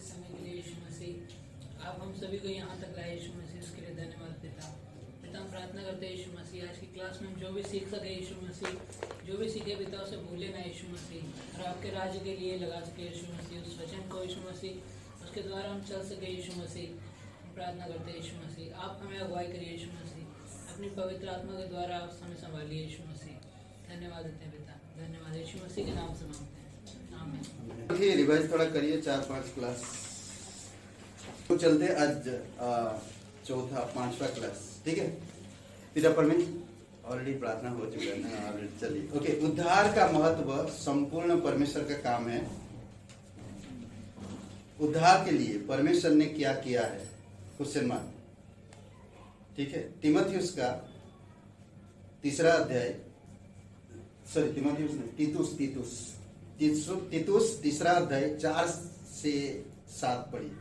इस समय के लिए यीशु मसीह, आप हम सभी को यहाँ तक लाए यीशु मसीह, उसके लिए धन्यवाद पिता। पिता हम प्रार्थना करते हैं यीशु मसीह, आज की क्लास में हम जो भी सीख सके यीशु मसीह, जो भी सीखे पिता उसे भूले ना यीशु मसीह, और आपके राज्य के लिए लगा सके यीशु मसीह, उस वचन को यीशु मसीह, उसके द्वारा हम चल सके यीशु मसीह। हम प्रार्थना करते हैं यीशु मसीह, आप हमें अगुवाई करिए यीशु मसीह, अपनी पवित्र आत्मा के द्वारा आप हमें संभालिए यीशु मसीह। धन्यवाद देते हैं पिता, धन्यवाद यीशु मसीह के नाम से मांगते हैं, आमीन। देखिए रिवाइज थोड़ा करिए 4-5 क्लास तो चलते आज चौथा 5वां क्लास, ठीक है। पिता परमेश्वर ऑलरेडी प्रार्थना हो चुका है ना, ऑलरेडी चलिए। ओके, उद्धार का महत्व संपूर्ण परमेश्वर का काम है। उद्धार के लिए परमेश्वर ने क्या किया है, क्वेश्चन मार्क, ठीक है। तीमुथियुस का तीसरा अध्याय, सॉरी तीमुथियुस नहीं, तीतुस तीसरा अध्याय 4 से 7 पढ़िए।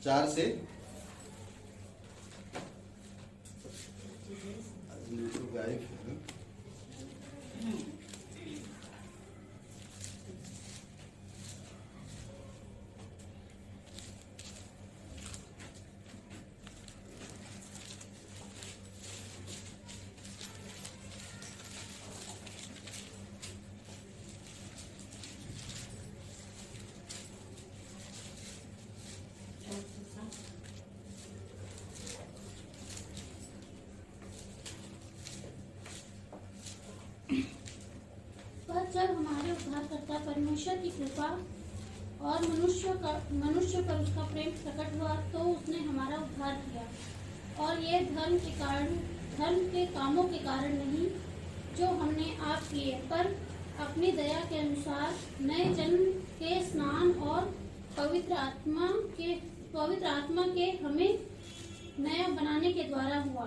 चार से गायब जब हमारे उद्धारकर्ता परमेश्वर की कृपा और मनुष्य पर उसका प्रेम प्रकट हुआ, तो उसने हमारा उद्धार किया। और ये धर्म के कामों के कारण नहीं जो हमने आप किए, पर अपनी दया के अनुसार नए जन्म के स्नान और पवित्र आत्मा के हमें नया बनाने के द्वारा हुआ,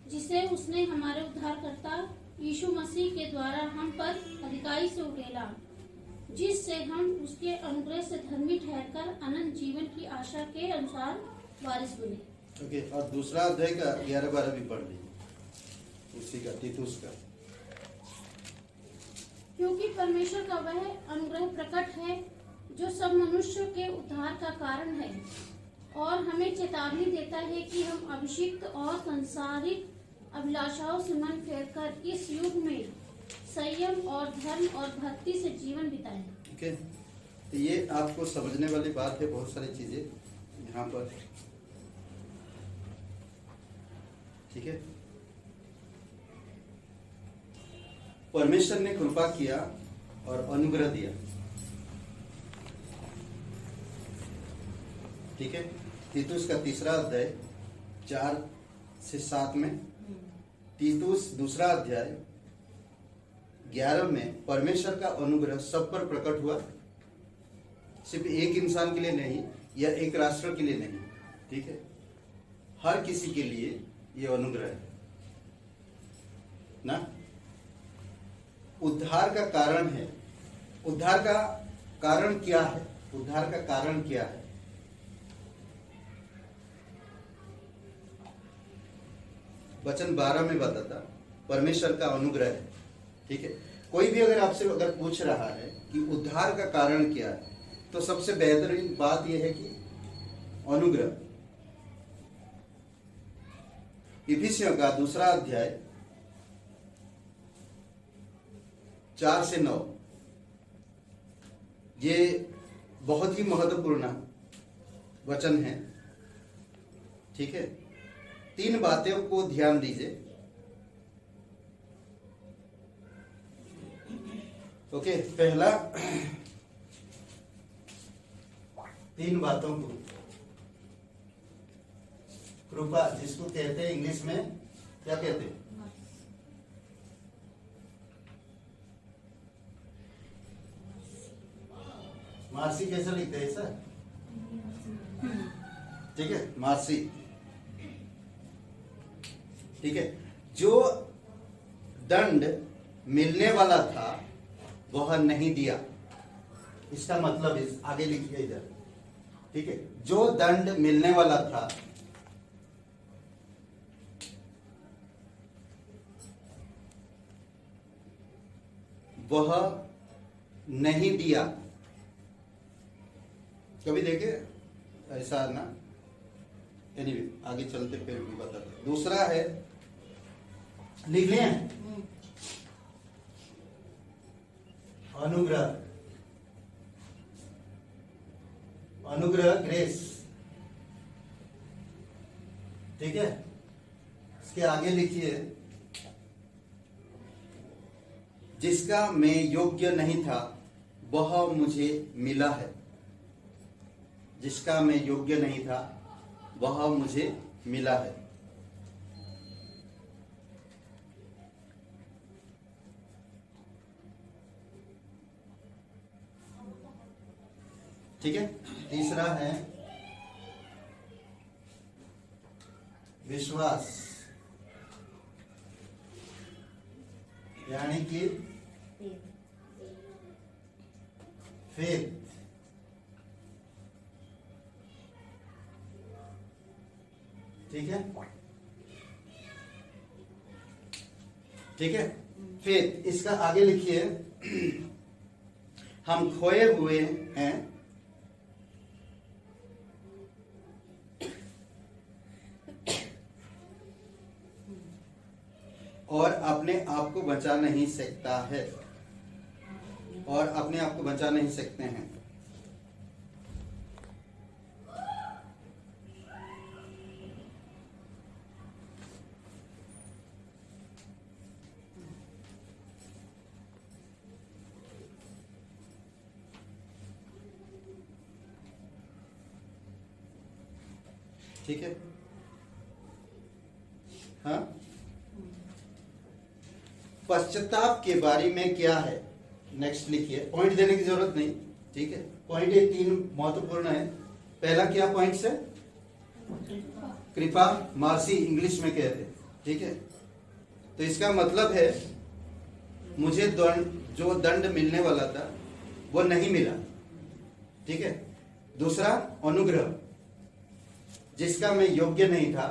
जिसे उसने हमारे उद्धारकर्ता यीशु मसीह के द्वारा हम पर अधिकारी से उकेला, जिससे हम उसके अनुग्रह से धर्मी ठहरकर अनंत जीवन की आशा के अनुसार वारिस बने। ओके, और दूसरा अध्याय का 11-12 भी पढ़ लीजिए, उसी का तीतुस का। क्योंकि परमेश्वर का वह अनुग्रह प्रकट है जो सब मनुष्यों के उद्धार का कारण है, और हमें चेतावनी देता है कि हम अभिषिक्त और संसारिक अभिलाषाओं से मन फेरकर इस युग में संयम और धर्म और भक्ति से जीवन बिताएं। ओके, तो ये आपको समझने वाली बात है, बहुत सारी चीजें यहाँ पर, ठीक है। परमेश्वर ने कृपा किया और अनुग्रह दिया, ठीक है। तीतुस का तीसरा अध्याय 4 से 7 में, तीतुस दूसरा अध्याय 11 में परमेश्वर का अनुग्रह सब पर प्रकट हुआ, सिर्फ एक इंसान के लिए नहीं या एक राष्ट्र के लिए नहीं, ठीक है, हर किसी के लिए ये अनुग्रह है ना। उद्धार का कारण है, उद्धार का कारण क्या है, उद्धार का कारण क्या है? वचन 12 में बताता परमेश्वर का अनुग्रह है, ठीक है। कोई भी अगर आपसे पूछ रहा है कि उद्धार का कारण क्या है, तो सबसे बेहतरीन बात यह है कि अनुग्रह। इफिसियों का दूसरा अध्याय 4 से 9, ये बहुत ही महत्वपूर्ण वचन है, ठीक है। 3 बातों को ध्यान दीजिए, ओके। पहला, 3 बातों को कृपा, जिसको कहते हैं इंग्लिश में क्या कहते हैं, मार्सी कैसा लिखते हैं सर, ठीक है, मार्सी, ठीक है। जो दंड मिलने वाला था वह नहीं दिया, इसका मतलब इस आगे लिखिए इधर, ठीक है। जो दंड मिलने वाला था वह नहीं दिया। कभी देखे ऐसा ना? एनीवे आगे चलते फिर भी बताते। दूसरा है, लिख लिया अनुग्रह, अनुग्रह ग्रेस, ठीक है। इसके आगे लिखिए, जिसका मैं योग्य नहीं था वह मुझे मिला है। जिसका मैं योग्य नहीं था वह मुझे मिला है। ठीक है। तीसरा है विश्वास, यानी कि फेथ। ठीक है, ठीक है। फेथ, इसका आगे लिखिए, हम खोए हुए हैं और अपने आप को बचा नहीं सकता है, और अपने आप को बचा नहीं सकते हैं। ठीक है, हाँ। पश्चाताप के बारे में क्या है? नेक्स्ट लिखिए, पॉइंट देने की जरूरत नहीं, ठीक है। पॉइंट ये 3 महत्वपूर्ण है। पहला क्या पॉइंट है? कृपा, मार्सी इंग्लिश में कहते हैं, ठीक है। तो इसका मतलब है मुझे जो दंड मिलने वाला था वो नहीं मिला, ठीक है। दूसरा अनुग्रह, जिसका मैं योग्य नहीं था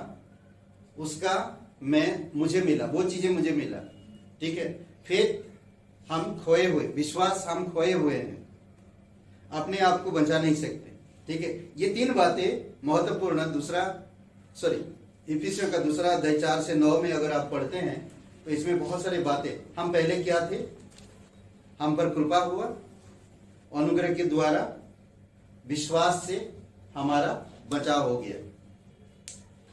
उसका मुझे मिला, वो चीजें मुझे मिला, ठीक है। फिर हम खोए हुए, विश्वास, हम खोए हुए हैं, अपने आप को बचा नहीं सकते, ठीक है। ये 3 बातें महत्वपूर्ण। इफिसियों का दूसरा अध्याय 4 से 9 में अगर आप पढ़ते हैं तो इसमें बहुत सारी बातें, हम पहले क्या थे, हम पर कृपा हुआ, अनुग्रह के द्वारा, विश्वास से हमारा बचाव हो गया।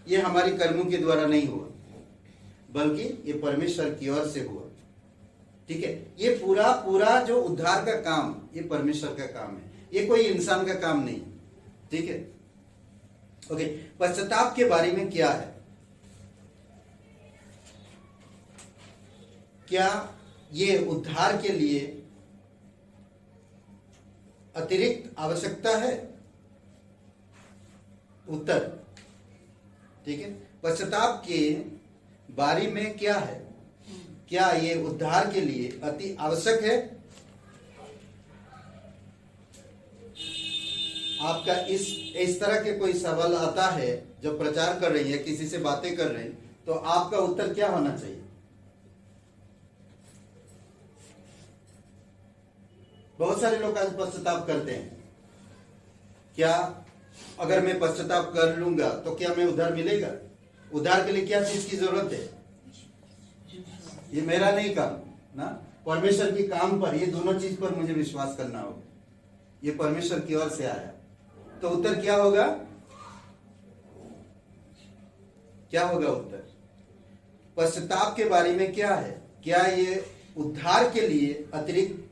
ये हमारी कर्मों के द्वारा नहीं हुआ, बल्कि ये परमेश्वर की ओर से हुआ, ठीक है। ये पूरा जो उद्धार का काम, ये परमेश्वर का काम है, ये कोई इंसान का काम नहीं, ठीक है। ओके, पश्चाताप के बारे में क्या है? क्या ये उद्धार के लिए अतिरिक्त आवश्यकता है? उत्तर, ठीक है। पश्चाताप के बारे में क्या है? क्या ये उद्धार के लिए अति आवश्यक है? आपका इस तरह के कोई सवाल आता है जब प्रचार कर रही है, किसी से बातें कर रहे हैं, तो आपका उत्तर क्या होना चाहिए? बहुत सारे लोग आज पश्चाताप करते हैं। क्या अगर मैं पश्चाताप कर लूंगा तो क्या मैं उद्धार मिलेगा? उद्धार के लिए क्या चीज की जरूरत है? ये मेरा नहीं काम ना, परमेश्वर की काम पर, ये दोनों चीज पर मुझे विश्वास करना होगा। ये परमेश्वर की ओर से आया, तो उत्तर क्या होगा? क्या होगा उत्तर? पश्चाताप के बारे में क्या है? क्या ये उद्धार के लिए अतिरिक्त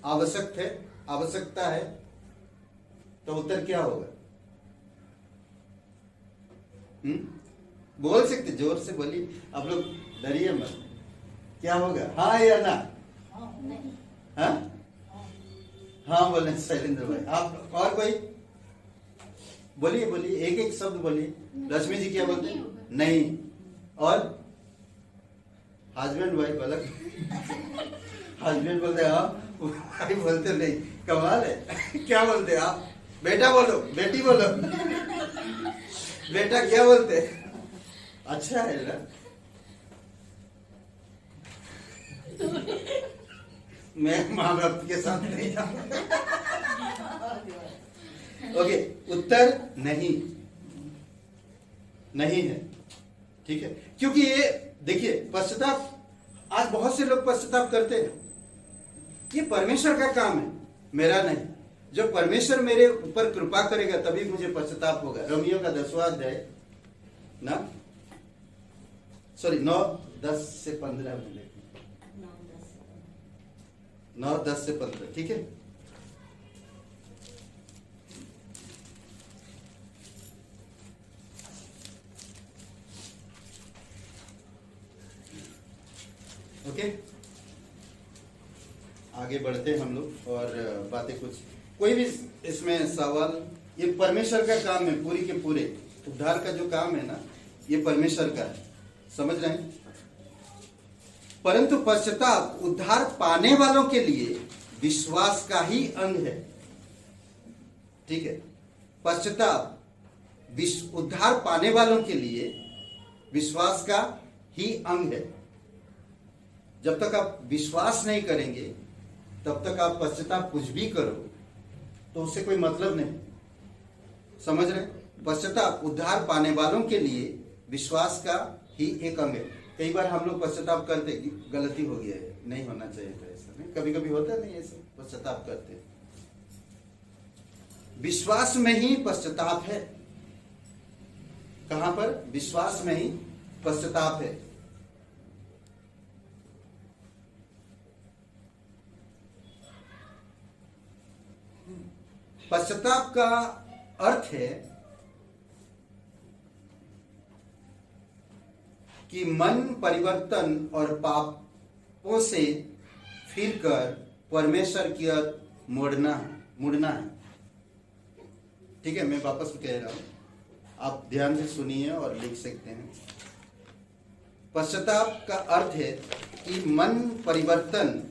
आवश्यकता है? तो उत्तर क्या होगा? बोल सकते, जोर से बोलिए, आप लोग डरिए मत। क्या होगा, हाँ या ना? हाँ, हाँ बोले शैलेंद्र भाई। आप और कोई बोलिए, एक एक शब्द बोलिए। रश्मि जी क्या बोलते हैं? नहीं। और हस्बैंड वाइफ अलग? हस्बैंड बोलते हैं हाँ, वाइफ बोलते नहीं। कमाल है। क्या बोलते हैं आप? बेटा बोलो, बेटी बोलो। बेटा क्या बोलते? अच्छा है ना। मैं महाभारत के साथ नहीं जाऊंगा। ओके, उत्तर नहीं, नहीं है। ठीक है, क्योंकि ये देखिए पश्चाताप, आज बहुत से लोग पश्चाताप करते हैं, ये परमेश्वर का काम है, मेरा नहीं। जब परमेश्वर मेरे ऊपर कृपा करेगा तभी मुझे पश्चाताप होगा। रोमियो का 10वां अध्याय ना, सॉरी 9:10 से 15 में, 9:10 से 15, ठीक है। ओके, आगे बढ़ते हैं हम लोग और बातें कुछ, कोई भी इसमें सवाल, ये परमेश्वर का काम है, पूरी के पूरे उद्धार का जो काम है ना, ये परमेश्वर का है, समझ रहे हैं। परंतु पश्चाताप उद्धार पाने वालों के लिए विश्वास का ही अंग है। ठीक है, पश्चाताप उद्धार पाने वालों के लिए विश्वास का ही अंग है। जब तक आप विश्वास नहीं करेंगे तब तक आप पश्चाताप कुछ भी करो तो उससे कोई मतलब नहीं, समझ रहे। पश्चाताप उद्धार पाने वालों के लिए विश्वास का ही एक अंग है। कई बार हम लोग पश्चाताप करते, गलती हो गया है, नहीं होना चाहिए था ऐसा, नहीं, कभी कभी होता नहीं ऐसा, पश्चाताप करते। विश्वास में ही पश्चाताप है। कहां पर? विश्वास में ही पश्चाताप है। पश्चाताप का अर्थ है कि मन परिवर्तन और पापों से फिरकर परमेश्वर की ओर मुड़ना है। ठीक है, मैं वापस कह रहा हूं, आप ध्यान से सुनिए और लिख सकते हैं। पश्चाताप का अर्थ है कि मन परिवर्तन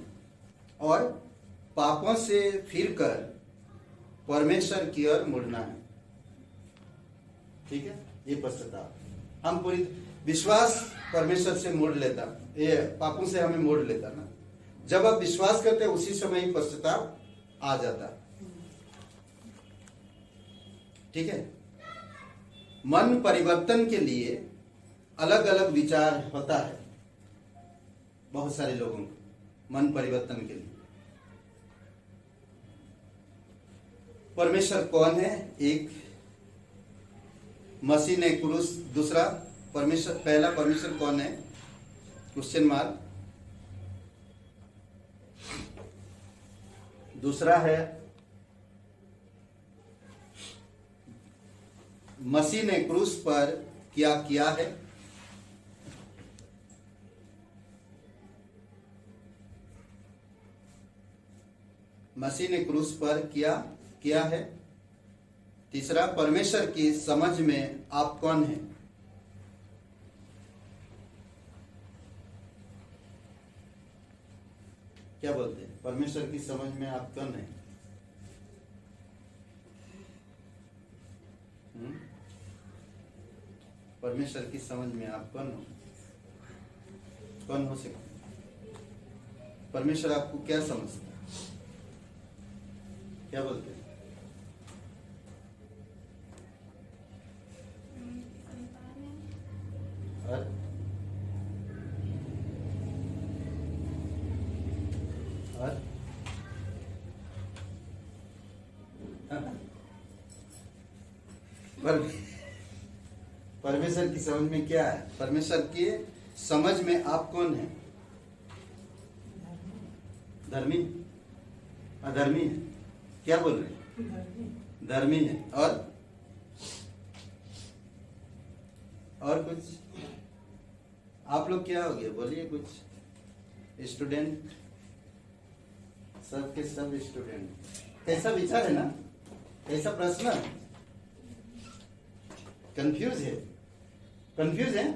और पापों से फिरकर परमेश्वर की ओर मुड़ना है। ठीक है, ये पश्चाताप। हम पूरी विश्वास परमेश्वर से मोड़ लेता, ये पापों से हमें मोड़ लेता ना। जब आप विश्वास करते हैं उसी समय ही पश्चाताप आ जाता। ठीक है, मन परिवर्तन के लिए अलग अलग विचार होता है बहुत सारे लोगों को, मन परिवर्तन के लिए। परमेश्वर कौन है? एक, मसीह ने क्रूस। दूसरा, परमेश्वर, पहला परमेश्वर कौन है? Question mark. दूसरा है मसीह ने क्रूस पर क्या किया है। मसीह ने क्रूस पर किया है। तीसरा, परमेश्वर की समझ में आप कौन हैं? क्या बोलते हैं? परमेश्वर की समझ में आप कौन हैं? परमेश्वर की समझ में आप कौन हो सकते? परमेश्वर आपको क्या समझता है? क्या बोलते हैं? और परमेश्वर की समझ में क्या है? परमेश्वर की समझ में आप कौन है? धर्मी, अधर्मी है? क्या बोल रहे हैं? धर्मी है। और कुछ? आप लोग क्या हो गए? बोलिए कुछ। स्टूडेंट, सब के सब स्टूडेंट। कैसा विचार है ना? कैसा प्रश्न? कंफ्यूज है?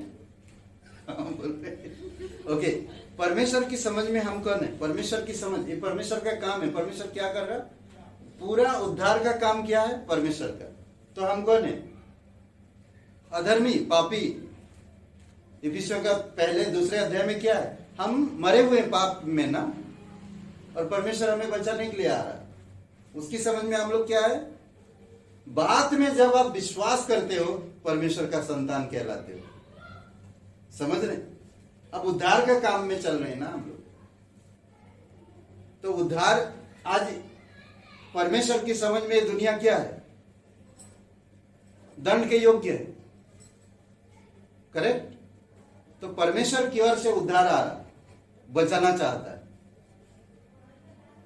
ओके, परमेश्वर की समझ में हम कौन है? परमेश्वर की समझ, ये परमेश्वर का काम है। परमेश्वर क्या कर रहा है? पूरा उद्धार का काम क्या है? परमेश्वर का। तो हम कौन है? अधर्मी, पापी। इफिसियों का पहले दूसरे अध्याय में क्या है? हम मरे हुए पाप में ना, और परमेश्वर हमें बचाने के लिए आ रहा है। उसकी समझ में हम लोग क्या है, बाद में जब आप विश्वास करते हो परमेश्वर का संतान कहलाते हो। समझ रहे? अब उद्धार का काम में चल रहे हैं ना हम लोग। तो उद्धार आज परमेश्वर की समझ में दुनिया क्या है, दंड के योग्य है। करेक्ट? तो परमेश्वर की ओर से उद्धार आ रहा, बचाना चाहता है।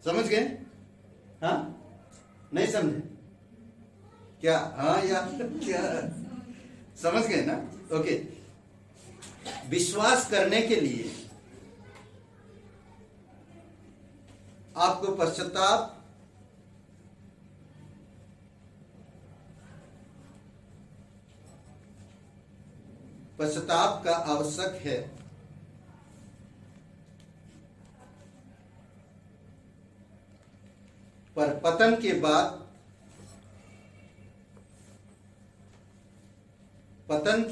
समझ गए? हाँ? नहीं समझे क्या? हाँ या क्या? समझ गए ना? ओके। विश्वास करने के लिए आपको पश्चाताप का आवश्यक है। पर पतन के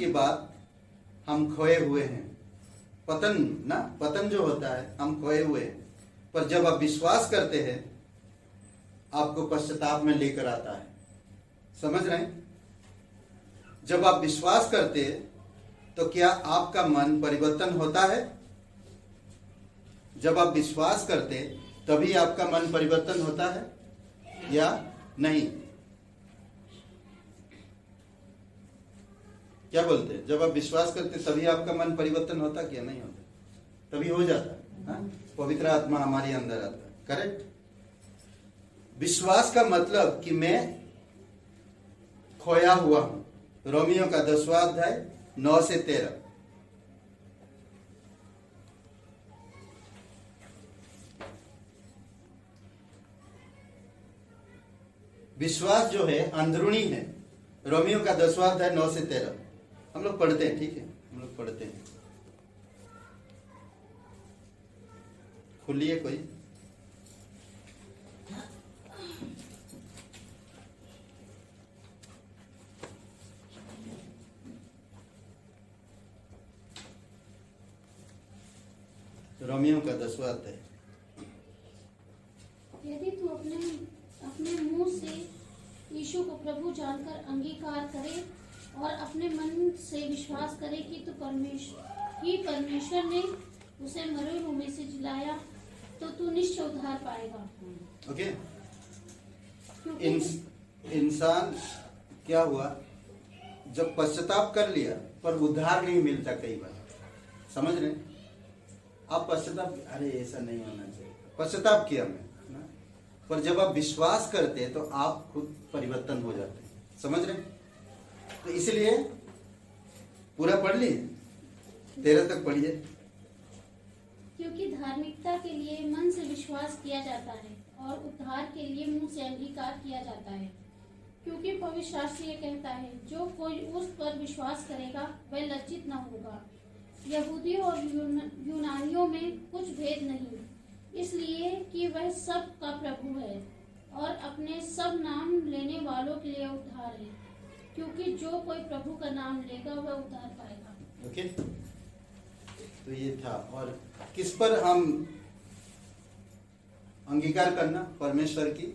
बाद हम खोए हुए हैं। पतन जो होता है, हम खोए हुए हैं। पर जब आप विश्वास करते हैं आपको पश्चाताप में लेकर आता है। समझ रहे हैं? जब आप विश्वास करते हैं तो क्या आपका मन परिवर्तन होता है? जब आप विश्वास करते तभी आपका मन परिवर्तन होता है या नहीं? क्या बोलते हैं? जब आप विश्वास करते तभी आपका मन परिवर्तन होता क्या नहीं होता? तभी हो जाता है। हाँ? पवित्र आत्मा हमारे अंदर आता है। करेक्ट? विश्वास का मतलब कि मैं खोया हुआ हूं। रोमियो का 10वां अध्याय 9 से 13। विश्वास जो है अंदरूनी है। रोमियो का 10वां अध्याय 9 से 13 हम लोग पढ़ते हैं। ठीक है, हम लोग पढ़ते हैं। खुलिए कोई। रोमियो का 10वां अध्याय। यदि तू अपने मुंह से यीशु को प्रभु जानकर अंगीकार करे और अपने मन से विश्वास करे कि परमेश्वर ने उसे मरे हुए में से जिलाया, तो तू निश्चय उद्धार पाएगा। ओके। क्योंकि इंसान क्या हुआ, जब पश्चाताप कर लिया पर उद्धार नहीं मिलता कई बार। समझ रहे? आप पश्चाताप, अरे ऐसा नहीं होना चाहिए, पश्चाताप किया मैं ना, पर जब आप विश्वास करते हैं तो आप खुद परिवर्तन हो जाते हैं। समझ रहे? तो इसलिए पूरा पढ़ लिए, 13 तक पढ़िए। क्योंकि धार्मिकता के लिए मन से विश्वास किया जाता है और उद्धार के लिए मुंह से अंगीकार किया जाता है। क्योंकि पवित्र शास्त्र ये कहता है, जो कोई उस पर विश्वास करेगा वह लज्जित न होगा। यहूदियों और यूनानियों में कुछ भेद नहीं, इसलिए कि वह सब का प्रभु है और अपने सब नाम लेने वालों के लिए उद्धार है। क्योंकि जो कोई प्रभु का नाम लेगा वह उद्धार पाएगा। ओके। तो ये था। और किस पर हम अंगीकार करना? परमेश्वर की।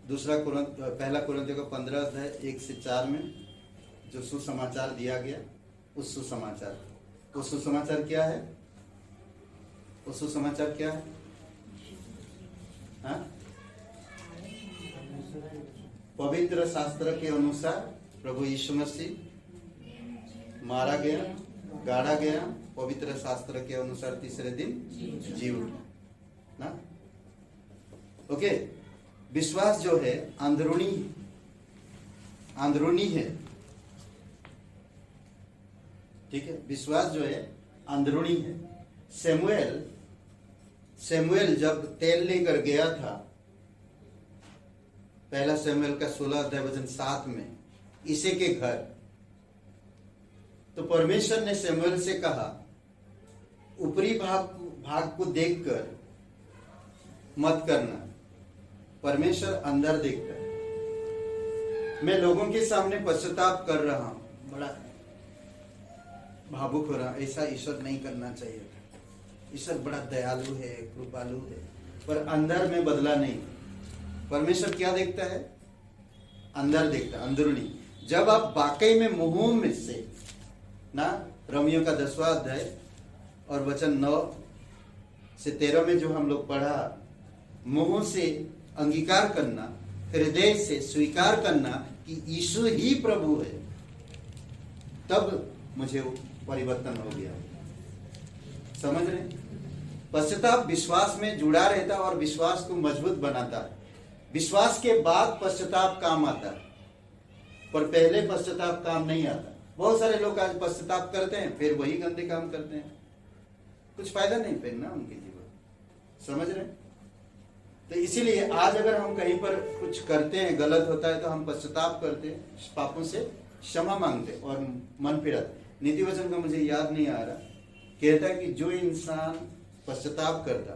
पहला कुरिन्थियों का 15 अध्याय 1 से 4 में जो सुसमाचार दिया गया, उस सुसमाचार क्या है? वो सुसमाचार क्या है? हाँ? पवित्र शास्त्र के अनुसार प्रभु यीशु मसीह मारा गया, गाड़ा गया, पवित्र शास्त्र के अनुसार तीसरे दिन जी उठा ना। ओके। विश्वास जो है अंदरूनी है। ठीक है, विश्वास जो है अंदरूनी है। सैमुएल जब तेल लेकर गया था, पहला सैमुएल का 16 अध्याय वचन 7 में, इसे के घर, तो परमेश्वर ने सैमुएल से कहा, ऊपरी भाग को देखकर मत करना, परमेश्वर अंदर देखता है। मैं लोगों के सामने पश्चाताप कर रहा हूं, बड़ा भावुक हो रहा, ऐसा ईश्वर नहीं करना चाहिए था। ईश्वर बड़ा दयालु है, कृपालु है, पर अंदर में बदला नहीं। परमेश्वर क्या देखता है? अंदर देखता है, अंदरूनी। जब आप वाकई में मुंह में से ना, रोमियो का 10वां अध्याय और वचन 9 से 13 में जो हम लोग पढ़ा, मुंह से अंगीकार करना, हृदय से स्वीकार करना कि यीशु ही प्रभु है, तब मुझे परिवर्तन हो गया। समझ रहे? पश्चाताप विश्वास में जुड़ा रहता है और विश्वास को मजबूत बनाता है। विश्वास के बाद पश्चाताप काम आता है, पर पहले पश्चाताप काम नहीं आता। बहुत सारे लोग आज पश्चाताप करते हैं, फिर वही गंदे काम करते हैं, कुछ फायदा नहीं फिर ना उनके जीवन। समझ रहे? तो इसीलिए आज अगर हम कहीं पर कुछ करते हैं, गलत होता है, तो हम पश्चाताप करते हैं, पापों से क्षमा मांगते और मन फिराते। नीति वचन का मुझे याद नहीं आ रहा, कहता है कि जो इंसान पश्चाताप करता,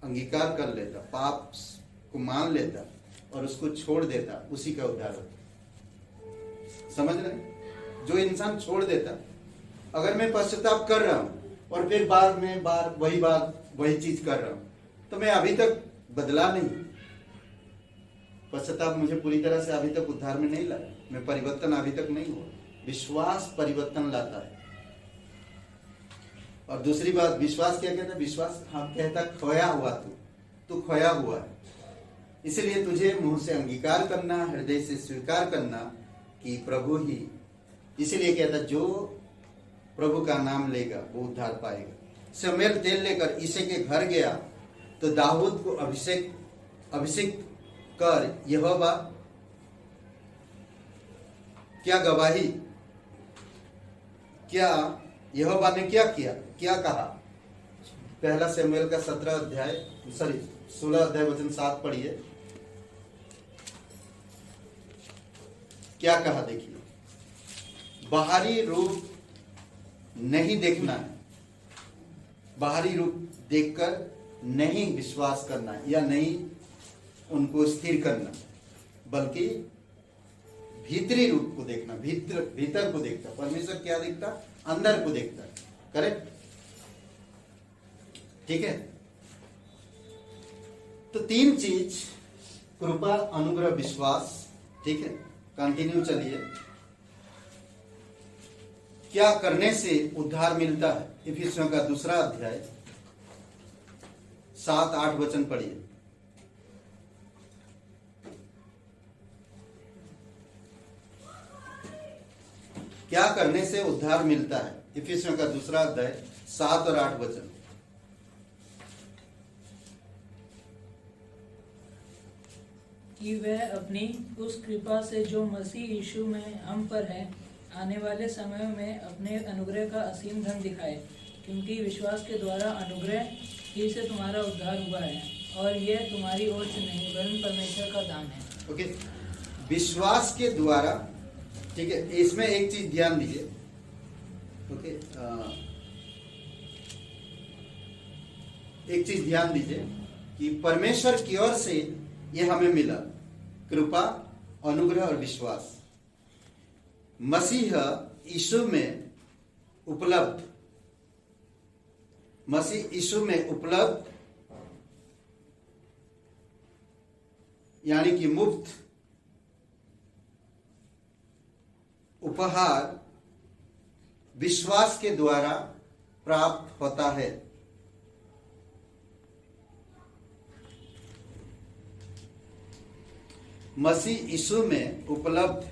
अंगीकार कर लेता, पाप को मान लेता और उसको छोड़ देता, उसी का उद्धार होता। समझ रहे? जो इंसान छोड़ देता, अगर मैं पश्चाताप कर रहा हूं और फिर बार वही चीज कर रहा हूं, तो मैं अभी तक बदला नहीं। पश्चाताप मुझे पूरी तरह से अभी तक उद्धार में नहीं लाया, मैं परिवर्तन अभी तक नहीं हुआ। विश्वास परिवर्तन लाता है। और दूसरी बात, विश्वास क्या कहता है? विश्वास हम कहता खोया हुआ, तू खोया हुआ है। इसलिए तुझे मुंह से अंगीकार करना, हृदय से स्वीकार करना कि प्रभु ही, इसलिए कहता जो प्रभु का नाम लेगा वो उद्धार पाएगा। शमूएल तेल लेकर यिशै के घर गया तो दाऊद को अभिषेक कर यहोवा क्या गवाही, क्या यहोवा ने क्या किया, क्या कहा? पहला शमूएल का 16 अध्याय वचन 7 पढ़िए। क्या कहा देखिए, बाहरी रूप नहीं देखना है, बाहरी रूप देखकर नहीं विश्वास करना या नहीं उनको स्थिर करना, बल्कि भीतरी रूप को देखना, भीतर को देखता। परमेश्वर क्या देखता? अंदर को देखता। करेक्ट? ठीक है। तो 3 चीज, कृपा, अनुग्रह, विश्वास। ठीक है, कंटिन्यू चलिए। क्या करने से उद्धार मिलता है? इफिसियों का 2 अध्याय 7-8 वचन पढ़िए। क्या करने से उद्धार मिलता है? इफिसियों का 2 अध्याय 7 और 8 वचन। कि वह अपनी उस कृपा से जो मसीह यीशु में हम पर है, आने वाले समयों में अपने अनुग्रह का असीम धन दिखाए। क्योंकि विश्वास के द्वारा अनुग्रह ही से तुम्हारा उद्धार हुआ है, और यह तुम्हारी ओर से नहीं वरन परमेश्वर का दान है। ओके, विश्वास के द्वारा। ठीक है, इसमें एक चीज ध्यान दीजिए। ओके, एक चीज ध्यान दीजिए कि परमेश्वर की ओर से यह हमें मिला, कृपा, अनुग्रह और विश्वास। मसीह यीशु में उपलब्ध, मसीह यीशु में उपलब्ध यानी कि मुफ्त उपहार विश्वास के द्वारा प्राप्त होता है। मसीह यीशु में उपलब्ध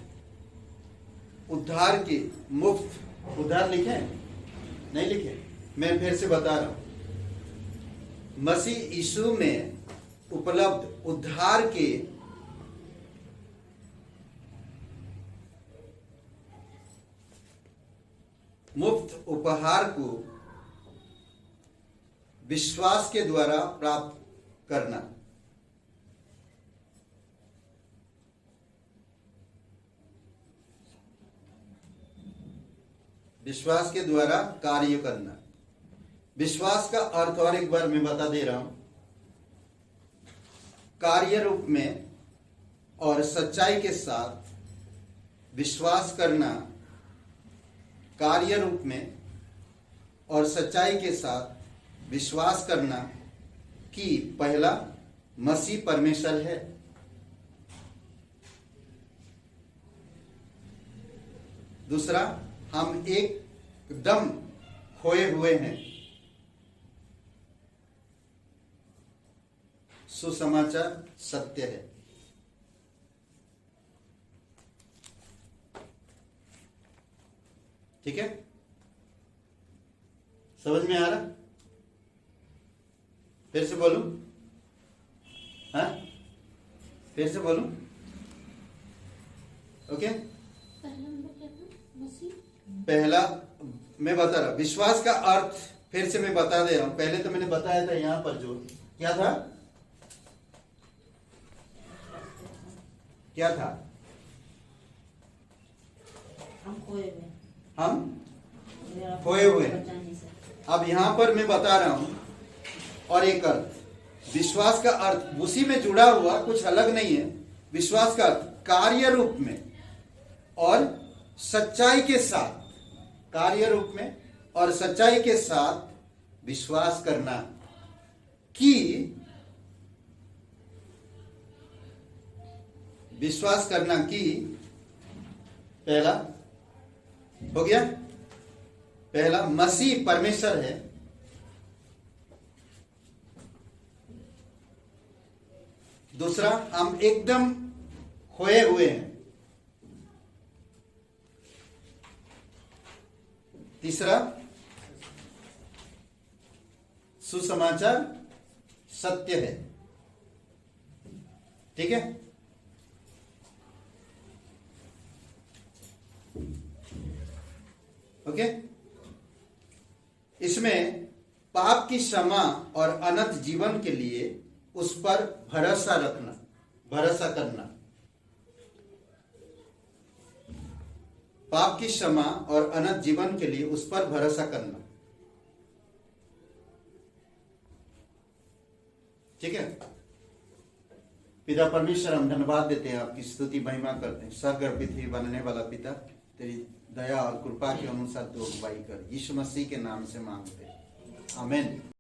उद्धार के मुफ्त, उद्धार लिखे नहीं लिखे, मैं फिर से बता रहा हूं। मसीह यीशु में उपलब्ध उद्धार के मुफ्त उपहार को विश्वास के द्वारा प्राप्त करना। विश्वास के द्वारा कार्य करना। विश्वास का अर्थ और एक बार मैं बता दे रहा हूं, कार्य रूप में और सच्चाई के साथ विश्वास करना, कार्य रूप में और सच्चाई के साथ विश्वास करना कि पहला मसीह परमेश्वर है। दूसरा, हम एकदम खोए हुए हैं। सुसमाचार सत्य है। ठीक है, समझ में आ रहा? फिर से बोलूं? हाँ, फिर से बोलूं? ओके। पहला नंबर क्या था? मसीह। पहला मैं बता रहा, विश्वास का अर्थ फिर से मैं बता दे रहा हूं। पहले तो मैंने बताया था यहां पर, जो क्या था, क्या था? हम खोए हुए हम खोए हुए। अब यहां पर मैं बता रहा हूं, और एक अर्थ, विश्वास का अर्थ उसी में जुड़ा हुआ, कुछ अलग नहीं है। विश्वास का अर्थ कार्य रूप में और सच्चाई के साथ, कार्य रूप में और सच्चाई के साथ विश्वास करना कि, विश्वास करना कि पहला हो गया, पहला मसीह परमेश्वर है। दूसरा, हम एकदम खोए हुए हैं। तीसरा, सुसमाचार सत्य है। ठीक है, ओके। इसमें पाप की क्षमा और अनंत जीवन के लिए उस पर भरोसा रखना, भरोसा करना। पाप की क्षमा और अनंत जीवन के लिए उस पर भरोसा करना। ठीक है, पिता परमेश्वर, हम धन्यवाद देते हैं, आपकी स्तुति महिमा करते हैं। स्वर्ग और पृथ्वी बनने वाला पिता, तेरी दया और कृपा के अनुसार दो अगुवाई कर, यीशु मसीह के नाम से मांगते हैं, आमीन।